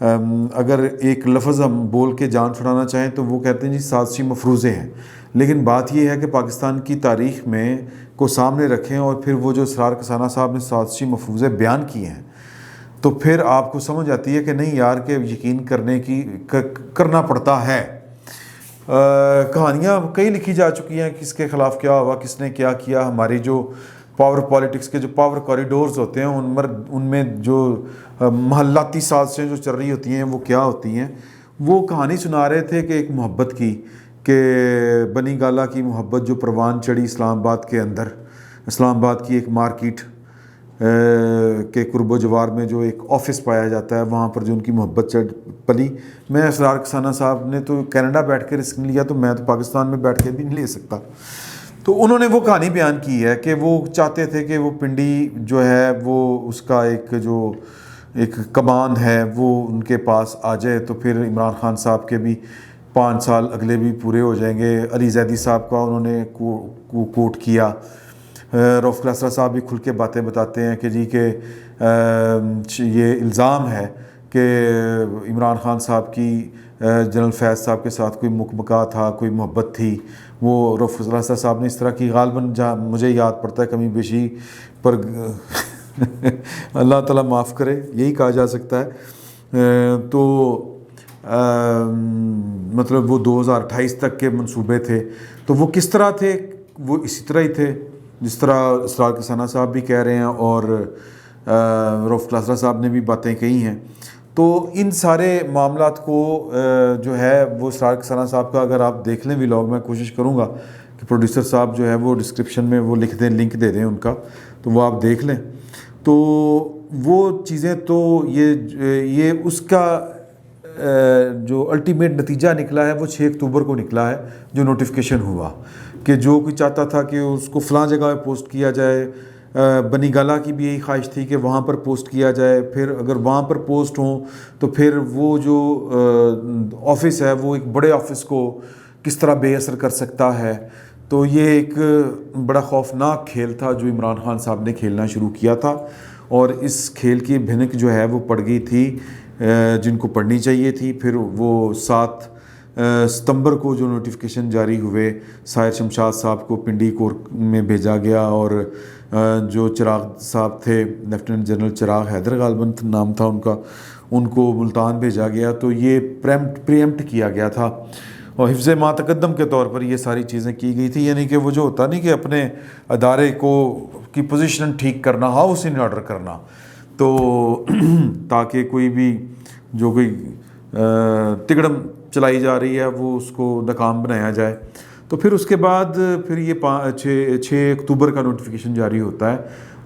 اگر ایک لفظ ہم بول کے جان چھڑانا چاہیں تو وہ کہتے ہیں جی سازشی مفروضے ہیں، لیکن بات یہ ہے کہ پاکستان کی تاریخ میں کو سامنے رکھیں اور پھر وہ جو اسرار کسانہ صاحب نے سازشی مفروضے بیان کیے ہیں تو پھر آپ کو سمجھ آتی ہے کہ نہیں یار کہ یقین کرنا پڑتا ہے۔ کہانیاں کئی لکھی جا چکی ہیں، کس کے خلاف کیا ہوا، کس نے کیا کیا، ہماری جو پاور پالیٹکس کے جو پاور کوریڈورز ہوتے ہیں ان میں جو محلاتی سازشیں جو چل رہی ہوتی ہیں وہ کیا ہوتی ہیں۔ وہ کہانی سنا رہے تھے کہ ایک محبت کی، کہ بنی گالہ کی محبت جو پروان چڑھی اسلام آباد کے اندر، اسلام آباد کی ایک مارکیٹ کے قرب و جوار میں جو ایک آفس پایا جاتا ہے، وہاں پر جو ان کی محبت پلی۔ میں اسرار کسانہ صاحب نے تو کینیڈا بیٹھ کے رسک لیا، تو میں تو پاکستان میں بیٹھ کے بھی نہیں لے سکتا۔ تو انہوں نے وہ کہانی بیان کی ہے کہ وہ چاہتے تھے کہ وہ پنڈی جو ہے وہ اس کا ایک کمان ہے وہ ان کے پاس آ جائے، تو پھر عمران خان صاحب کے بھی 5 سال اگلے بھی پورے ہو جائیں گے۔ علی زیدی صاحب کا انہوں نے کوٹ کیا۔ رؤف کلاسرا صاحب بھی کھل کے باتیں بتاتے ہیں کہ جی کہ یہ الزام ہے کہ عمران خان صاحب کی جنرل فیض صاحب کے ساتھ کوئی مکمکا تھا، کوئی محبت تھی۔ وہ رؤف کلاسرا صاحب نے اس طرح کی غالباً مجھے یاد پڑتا ہے کمی بیشی پر اللہ تعالیٰ معاف کرے، یہی کہا جا سکتا ہے۔ تو مطلب وہ 2028 تک کے منصوبے تھے، تو وہ کس طرح تھے؟ وہ اسی طرح ہی تھے جس طرح اسرار کسانہ صاحب بھی کہہ رہے ہیں اور رؤف کلاسرا صاحب نے بھی باتیں کہی ہیں۔ تو ان سارے معاملات کو جو ہے وہ اسرار کسانہ صاحب کا اگر آپ دیکھ لیں ولاگ، میں کوشش کروں گا کہ پروڈیوسر صاحب جو ہے وہ ڈسکرپشن میں وہ لکھ دیں، لنک دے دیں ان کا، تو وہ آپ دیکھ لیں۔ تو وہ چیزیں تو یہ اس کا جو الٹیمیٹ نتیجہ نکلا ہے وہ 6 اکتوبر کو نکلا ہے، جو نوٹیفیکیشن ہوا کہ جو کوئی چاہتا تھا کہ اس کو فلاں جگہ پہ پوسٹ کیا جائے۔ بنی گالہ کی بھی یہی خواہش تھی کہ وہاں پر پوسٹ کیا جائے، پھر اگر وہاں پر پوسٹ ہوں تو پھر وہ جو آفس ہے وہ ایک بڑے آفس کو کس طرح بے اثر کر سکتا ہے۔ تو یہ ایک بڑا خوفناک کھیل تھا جو عمران خان صاحب نے کھیلنا شروع کیا تھا، اور اس کھیل کی بھنک جو ہے وہ پڑ گئی تھی جن کو پڑھنی چاہیے تھی۔ پھر وہ 7 ستمبر کو جو نوٹیفیکیشن جاری ہوئے، ساحر شمشاد صاحب کو پنڈی کور میں بھیجا گیا، اور جو چراغ صاحب تھے، لیفٹیننٹ جنرل چراغ حیدر غالباً نام تھا ان کا، ان کو ملتان بھیجا گیا۔ تو یہ پریمپٹ کیا گیا تھا اور حفظ ما تقدم کے طور پر یہ ساری چیزیں کی گئی تھی، یعنی کہ وہ جو ہوتا نہیں کہ اپنے ادارے کی پوزیشن ٹھیک کرنا، ہاؤس ان آرڈر کرنا، تو تاکہ کوئی بھی جو کوئی تگڑم چلائی جا رہی ہے وہ اس کو ناکام بنایا جائے۔ تو پھر اس کے بعد پھر یہ 6 اکتوبر کا نوٹیفیکیشن جاری ہوتا ہے،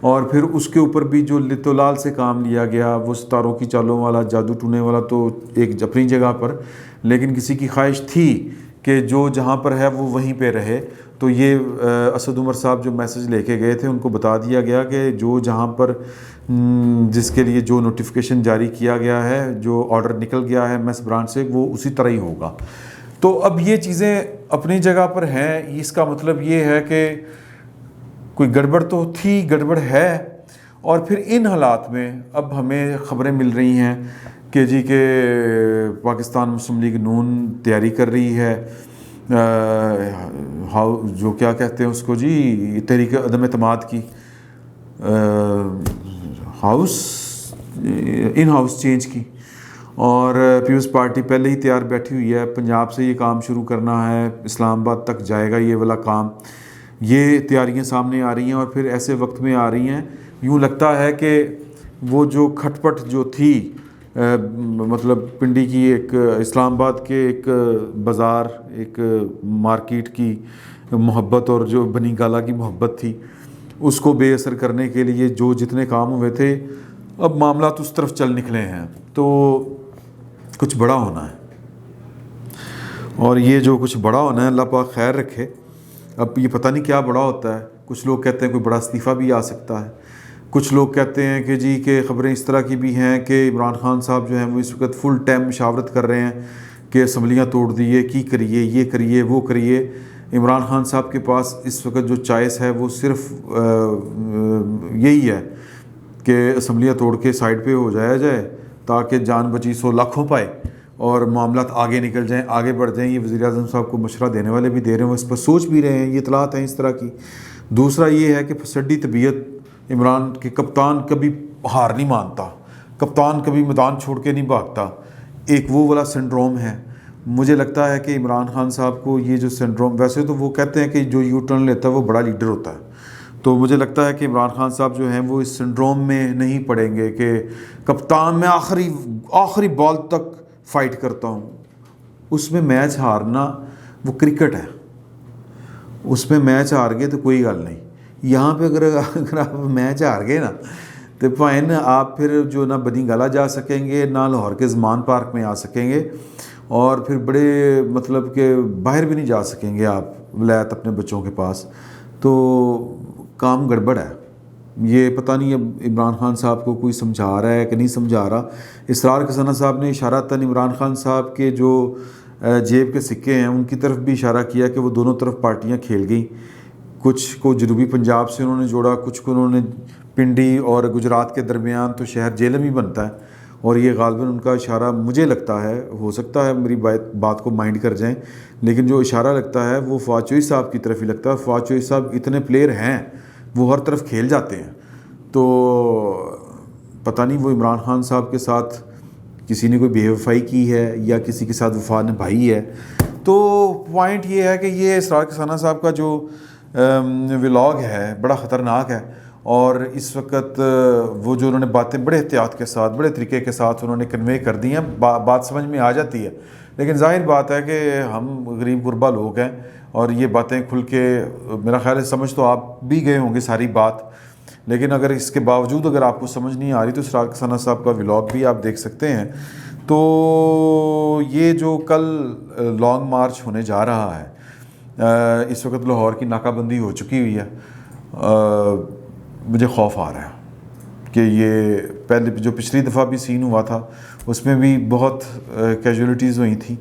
اور پھر اس کے اوپر بھی جو لت و لال سے کام لیا گیا، وہ ستاروں کی چالوں والا، جادو ٹونے والا تو ایک اپنی جگہ پر، لیکن کسی کی خواہش تھی کہ جو جہاں پر ہے وہ وہیں پہ رہے۔ تو یہ اسد عمر صاحب جو میسج لے کے گئے تھے ان کو بتا دیا گیا کہ جو جہاں پر جس کے لیے جو نوٹیفیکیشن جاری کیا گیا ہے، جو آرڈر نکل گیا ہے میس برانچ سے، وہ اسی طرح ہی ہوگا۔ تو اب یہ چیزیں اپنی جگہ پر ہیں، اس کا مطلب یہ ہے کہ کوئی گڑبڑ تو تھی، گڑبڑ ہے، اور پھر ان حالات میں اب ہمیں خبریں مل رہی ہیں کہ جی کہ پاکستان مسلم لیگ نون تیاری کر رہی ہے، جو کیا کہتے ہیں اس کو جی، تحریک عدم اعتماد کی ان ہاؤس چینج کی، اور پیپلز پارٹی پہلے ہی تیار بیٹھی ہوئی ہے، پنجاب سے یہ کام شروع کرنا ہے، اسلام آباد تک جائے گا یہ والا کام۔ یہ تیاریاں سامنے آ رہی ہیں، اور پھر ایسے وقت میں آ رہی ہیں یوں لگتا ہے کہ وہ جو کھٹ پٹ جو تھی، مطلب پنڈی کی ایک اسلام آباد کے ایک بازار، ایک مارکیٹ کی محبت، اور جو بنی گالہ کی محبت تھی، اس کو بے اثر کرنے کے لیے جو جتنے کام ہوئے تھے، اب معاملات اس طرف چل نکلے ہیں۔ تو کچھ بڑا ہونا ہے، اور یہ جو کچھ بڑا ہونا ہے اللہ پاک خیر رکھے۔ اب یہ پتہ نہیں کیا بڑا ہوتا ہے، کچھ لوگ کہتے ہیں کوئی بڑا استعفیٰ بھی آ سکتا ہے، کچھ لوگ کہتے ہیں کہ جی کہ خبریں اس طرح کی بھی ہیں کہ عمران خان صاحب جو ہیں وہ اس وقت فل ٹائم مشاورت کر رہے ہیں کہ اسمبلیاں توڑ دیے، کی کریے، یہ کریے، وہ کریے۔ عمران خان صاحب کے پاس اس وقت جو چوائس ہے وہ صرف یہی ہے کہ اسمبلیاں توڑ کے سائڈ پہ ہو جایا جائے، تاکہ جان بچی سو لاکھ ہو پائے اور معاملات آگے نکل جائیں، آگے بڑھ جائیں. یہ وزیر اعظم صاحب کو مشورہ دینے والے بھی دے رہے ہیں، وہ اس پر سوچ بھی رہے ہیں، یہ اطلاعات ہیں اس طرح کی. دوسرا یہ ہے کہ پھسڈی طبیعت عمران کے کپتان کبھی ہار نہیں مانتا، کپتان کبھی میدان چھوڑ کے نہیں بھاگتا، ایک وہ والا سنڈروم ہے. مجھے لگتا ہے کہ عمران خان صاحب کو یہ جو سنڈروم، ویسے تو وہ کہتے ہیں کہ جو یو ٹرن لیتا ہے وہ بڑا لیڈر ہوتا ہے، تو مجھے لگتا ہے کہ عمران خان صاحب جو ہیں وہ اس سنڈروم میں نہیں پڑیں گے کہ کپتان میں آخری بال تک فائٹ کرتا ہوں. اس میں میچ ہارنا وہ کرکٹ ہے، اس میں میچ ہار گئے تو کوئی گل نہیں. یہاں پہ اگر آپ میچ ہار گئے نا تو فائن آپ پھر جو نہ بدی گالا جا سکیں گے، نہ لاہور کے زمان پارک میں آ سکیں گے، اور پھر بڑے مطلب کہ باہر بھی نہیں جا سکیں گے آپ ولایت اپنے بچوں کے پاس. تو کام گڑبڑ ہے. یہ پتہ نہیں اب عمران خان صاحب کو کوئی سمجھا رہا ہے کہ نہیں سمجھا رہا. اسرار کھزانہ صاحب نے اشارتاً عمران خان صاحب کے جو جیب کے سکے ہیں ان کی طرف بھی اشارہ کیا کہ وہ دونوں طرف پارٹیاں کھیل گئیں. کچھ کو جنوبی پنجاب سے انہوں نے جوڑا، کچھ کو انہوں نے پنڈی اور گجرات کے درمیان تو شہر جیلم ہی بنتا ہے، اور یہ غالباً ان کا اشارہ مجھے لگتا ہے، ہو سکتا ہے میری بات کو مائنڈ کر جائیں، لیکن جو اشارہ لگتا ہے وہ فواد چوہی صاحب کی طرف ہی لگتا ہے. فواد چوہی صاحب اتنے پلیئر ہیں، وہ ہر طرف کھیل جاتے ہیں. تو پتہ نہیں وہ عمران خان صاحب کے ساتھ کسی نے کوئی بے وفائی کی ہے یا کسی کے ساتھ وفا نبھائی ہے. تو پوائنٹ یہ ہے کہ یہ اسرار کھزانہ صاحب کا جو ولاگ ہے بڑا خطرناک ہے، اور اس وقت وہ جو انہوں نے باتیں بڑے احتیاط کے ساتھ، بڑے طریقے کے ساتھ انہوں نے کنوے کر دی ہیں. بات سمجھ میں آ جاتی ہے، لیکن ظاہر بات ہے کہ ہم غریب غربا لوگ ہیں، اور یہ باتیں کھل کے میرا خیال ہے سمجھ تو آپ بھی گئے ہوں گے ساری بات، لیکن اگر اس کے باوجود اگر آپ کو سمجھ نہیں آ رہی تو اسرار کھزانہ صاحب کا ولاگ بھی آپ دیکھ سکتے ہیں. تو یہ جو کل لانگ مارچ ہونے جا رہا ہے، اس وقت لاہور کی ناکہ بندی ہو چکی ہوئی ہے. مجھے خوف آ رہا ہے کہ یہ پہلے جو پچھلی دفعہ بھی سین ہوا تھا اس میں بھی بہت کیجولیٹیز ہوئی تھیں،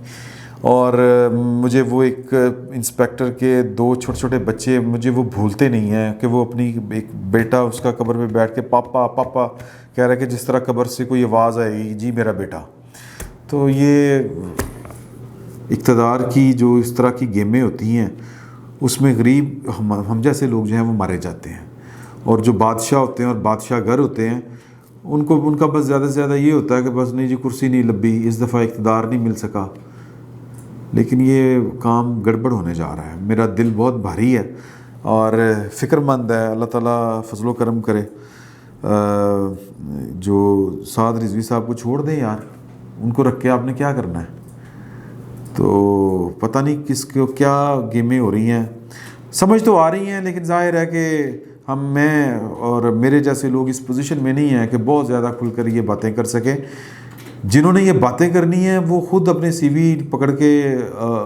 اور مجھے وہ ایک انسپیکٹر کے 2 چھوٹے چھوٹے بچے مجھے وہ بھولتے نہیں ہیں کہ وہ اپنی ایک بیٹا اس کا قبر پہ بیٹھ کے پاپا پاپا کہہ رہا ہے کہ جس طرح قبر سے کوئی آواز آئے گی جی میرا بیٹا. تو یہ اقتدار کی جو اس طرح کی گیمیں ہوتی ہیں اس میں غریب ہم جیسے لوگ جو ہیں وہ مارے جاتے ہیں، اور جو بادشاہ ہوتے ہیں اور بادشاہ گر ہوتے ہیں ان کا بس زیادہ سے زیادہ یہ ہوتا ہے کہ بس نہیں جی کرسی نہیں لبھی، اس دفعہ اقتدار نہیں مل سکا. لیکن یہ کام گڑبڑ ہونے جا رہا ہے. میرا دل بہت بھاری ہے اور فکر مند ہے. اللہ تعالیٰ فضل و کرم کرے. جو سعد رضوی صاحب کو چھوڑ دیں یار، ان کو رکھ کے آپ نے کیا کرنا ہے؟ تو پتہ نہیں کس کو کیا گیمیں ہو رہی ہیں، سمجھ تو آ رہی ہیں، لیکن ظاہر ہے کہ میں اور میرے جیسے لوگ اس پوزیشن میں نہیں ہیں کہ بہت زیادہ کھل کر یہ باتیں کر سکیں. جنہوں نے یہ باتیں کرنی ہیں وہ خود اپنے سی وی پکڑ کے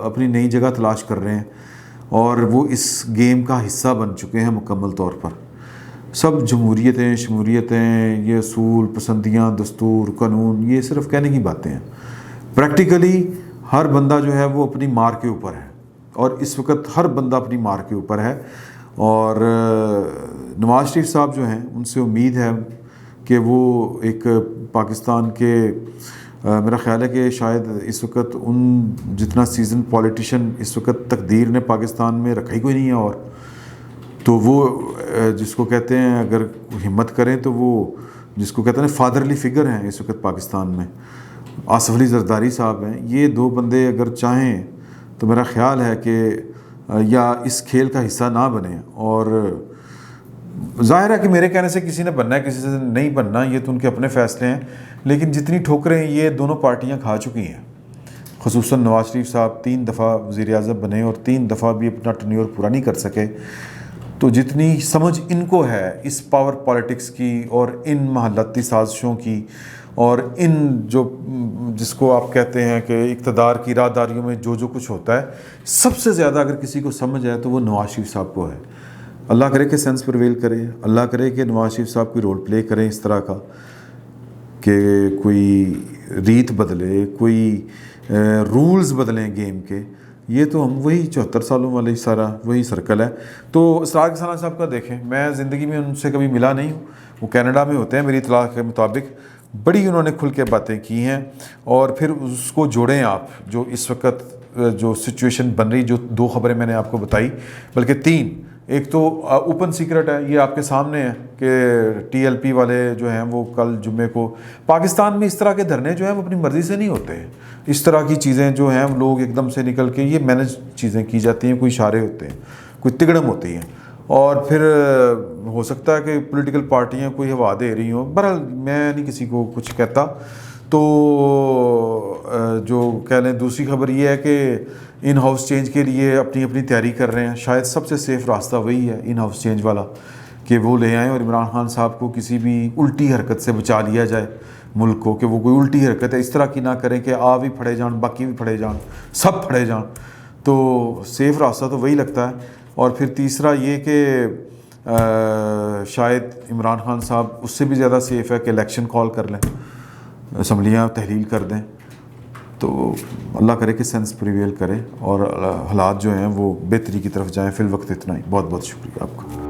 اپنی نئی جگہ تلاش کر رہے ہیں، اور وہ اس گیم کا حصہ بن چکے ہیں مکمل طور پر. سب جمہوریتیں، شمولیتیں، یہ اصول پسندیاں، دستور، قانون، یہ صرف کہنے کی باتیں ہیں. پریکٹیکلی ہر بندہ جو ہے وہ اپنی مار کے اوپر ہے، اور اس وقت ہر بندہ اپنی مار کے اوپر ہے. اور نواز شریف صاحب جو ہیں ان سے امید ہے کہ وہ ایک پاکستان کے میرا خیال ہے کہ شاید اس وقت ان جتنا سیزن پولیٹیشین اس وقت تقدیر نے پاکستان میں رکھا ہی کوئی نہیں ہے، اور تو وہ جس کو کہتے ہیں اگر ہمت کریں تو وہ جس کو کہتے ہیں فادرلی فگر ہیں اس وقت پاکستان میں. آصف علی زرداری صاحب ہیں. یہ 2 بندے اگر چاہیں تو میرا خیال ہے کہ یا اس کھیل کا حصہ نہ بنیں. اور ظاہر ہے کہ میرے کہنے سے کسی نے بننا ہے کسی سے نہیں بننا، یہ تو ان کے اپنے فیصلے ہیں، لیکن جتنی ٹھوکریں یہ دونوں پارٹیاں کھا چکی ہیں، خصوصاً نواز شریف صاحب 3 دفعہ وزیر اعظم بنے اور 3 دفعہ بھی اپنا ٹرنیور پورا نہیں کر سکے. تو جتنی سمجھ ان کو ہے اس پاور پالیٹکس کی اور ان محلتی سازشوں کی اور ان جو جس کو آپ کہتے ہیں کہ اقتدار کی راداریوں میں جو کچھ ہوتا ہے، سب سے زیادہ اگر کسی کو سمجھ ہے تو وہ نواز شریف صاحب کو ہے. اللہ کرے کہ سینس پرویل کرے، اللہ کرے کہ نواز شریف صاحب کوئی رول پلے کریں اس طرح کا کہ کوئی ریت بدلے، کوئی رولز بدلیں گیم کے. یہ تو ہم وہی 74 سالوں والے سارا وہی سرکل ہے. تو اسرار کھزانہ صاحب کا دیکھیں، میں زندگی میں ان سے کبھی ملا نہیں ہوں، وہ کینیڈا میں ہوتے ہیں میری اطلاع کے مطابق، بڑی انہوں نے کھل کے باتیں کی ہیں، اور پھر اس کو جوڑیں آپ جو اس وقت جو سچویشن بن رہی، جو 2 خبریں میں نے آپ کو بتائی، بلکہ 3. ایک تو اوپن سیکرٹ ہے، یہ آپ کے سامنے ہے کہ ٹی ایل پی والے جو ہیں وہ کل جمعے کو پاکستان میں اس طرح کے دھرنے جو ہیں وہ اپنی مرضی سے نہیں ہوتے ہیں. اس طرح کی چیزیں جو ہیں لوگ ایک دم سے نکل کے، یہ مینج چیزیں کی جاتی ہیں، کوئی اشارے ہوتے ہیں، کوئی تگڑم ہوتی ہیں، اور پھر ہو سکتا ہے کہ پولیٹیکل پارٹیاں کوئی ہوا دے رہی ہوں. بہرحال میں نہیں کسی کو کچھ کہتا. تو جو کہہ لیں دوسری خبر یہ ہے کہ ان ہاؤس چینج کے لیے اپنی اپنی تیاری کر رہے ہیں. شاید سب سے سیف راستہ وہی ہے ان ہاؤس چینج والا، کہ وہ لے آئیں اور عمران خان صاحب کو کسی بھی الٹی حرکت سے بچا لیا جائے ملک کو، کہ وہ کوئی الٹی حرکت ہے اس طرح کی نہ کریں کہ آپ بھی پھڑے جان، باقی بھی پھڑے جان، سب پھڑے جان. تو سیف راستہ تو وہی لگتا ہے. اور پھر تیسرا یہ کہ شاید عمران خان صاحب اس سے بھی زیادہ سیف ہے کہ الیکشن کال کر لیں، اسمبلیاں تحلیل کر دیں. تو اللہ کرے کہ سینس پریویل کرے اور حالات جو ہیں وہ بہتری کی طرف جائیں. فی الوقت اتنا ہی. بہت بہت شکریہ آپ کا.